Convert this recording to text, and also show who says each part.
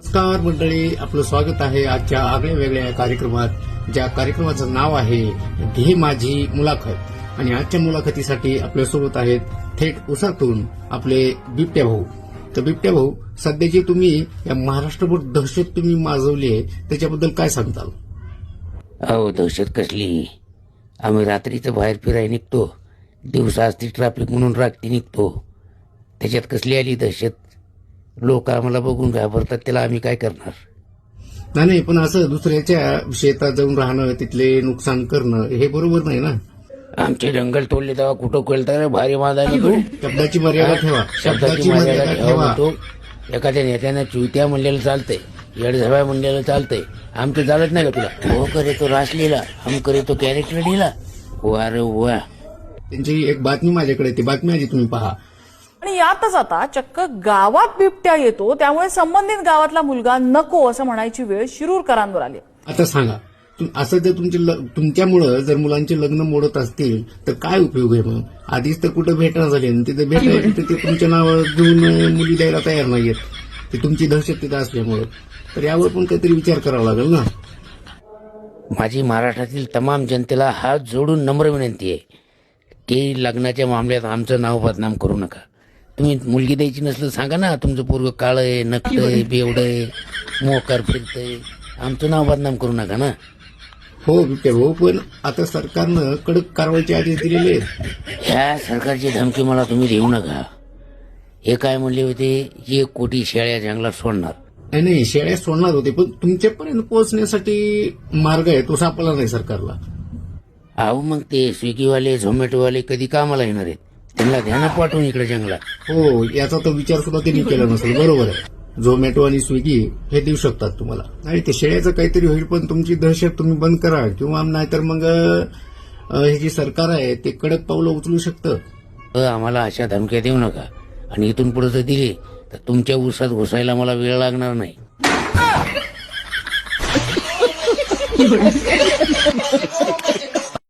Speaker 1: नमस्कार मंडळी, आपलं स्वागत आहे आजच्या आगळ्या वेगळ्या कार्यक्रमात. ज्या कार्यक्रमाचं नाव आहे घे माझी मुलाखत. आणि आजच्या मुलाखतीसाठी आपल्यासोबत आहेत थेट उसातून आपले बिबट्या भाऊ. तर बिबट्या भाऊ, सध्याची तुम्ही या महाराष्ट्रभर दहशत तुम्ही माजवली आहे, त्याच्याबद्दल काय सांगताल?
Speaker 2: अहो, दहशत कसली? आम्ही रात्रीचं बाहेर फिरायला निघतो, दिवसा असती ट्रॅफिक म्हणून रात्री निघतो. त्याच्यात कसली आली दहशत? लोक आम्हाला बघून घाबरतात, त्याला आम्ही काय करणार?
Speaker 1: नाही, पण असं दुसऱ्याच्या शेतात जाऊन राहणं, तिथले नुकसान करणं हे बरोबर नाही ना.
Speaker 2: आमचे जंगल तोडले तेव्हा कुठं कळतं रे? भारी मादाने तू
Speaker 1: शब्दाची मर्यादा ठेवा.
Speaker 2: शब्दाची मर्यादा ठेवा म्हणतो. एखाद्या नेत्यानं चुत्या म्हणलेलं चालतंय, येडझाव्या म्हणलेलं चालतंय, आमचं चालत नाही का तुला? हो करे तो रासलीला, हम करे तो कॅरेक्टर दिला. वा रे वा.
Speaker 1: त्यांची एक बातमी माझ्याकडे, ती बातमी आधी तुम्ही पहा.
Speaker 3: आणि यातच आता चक्क गावात बिबट्या येतो, त्यामुळे संबंधित गावातला मुलगा नको असं म्हणायची वेळ शिरूरकरांवर आली.
Speaker 1: आता सांगा, असं जर तुमच्यामुळं जर मुलांचे लग्न मोडत असतील तर काय उपयोग आहे? मग आधीच तर कुठं भेटणं झाली, तिथे भेटायला तिथे ते तुमच्या नावावर घेऊन मुली द्यायला तयार नाहीयेत, ती तुमची दहशत तिथं असल्यामुळे. तर यावर पण काहीतरी विचार करावा लागेल ना.
Speaker 2: माझी महाराष्ट्रातील तमाम जनतेला हात जोडून नम्र विनंती आहे की लग्नाच्या मामल्यात आमचं नाव बदनाम करू नका. तुम्ही मुलगी द्यायची नसलं सांगा ना, तुमचं पोरगं काळं आहे, नकटंय, बेवडंय, मोकार फिरतंय, आमचं नाव बदनाम करू नका ना.
Speaker 1: हो बिबट्या भाऊ, पण आता सरकारनं कडक कारवाईचे आदेश दिलेले आहेत.
Speaker 2: ह्या सरकारची धमकी मला तुम्ही देऊ नका. हे काय म्हणले होते, 1 कोटी शेळ्या जंगलात सोडणार.
Speaker 1: नाही, शेळ्या सोडणार होते, पण तुमच्यापर्यंत पोहोचण्यासाठी मार्ग आहे तो सापडला नाही सरकारला.
Speaker 2: अहो, मग ते स्विगीवाले झोमॅटोवाले कधी कामाला येणार आहेत? त्यांना ध्यानात पाठवून इकडे जंगलात.
Speaker 1: हो, याचा तो विचार सुद्धा त्यांनी केला नसेल. बरोबर आहे, झोमॅटो आणि स्विगी हे देऊ शकतात तुम्हाला. नाही, ते शेळ्याचं काहीतरी होईल, पण तुमची दहशत तुम्ही बंद करा, किंवा नाहीतर मग हे जे सरकार आहे ते कडक पावलं उचलू शकतं.
Speaker 2: आम्हाला अशा धमक्या देऊ नका, आणि इथून पुढे जर दिली तर तुमच्या उसात घुसायला मला वेळ लागणार नाही.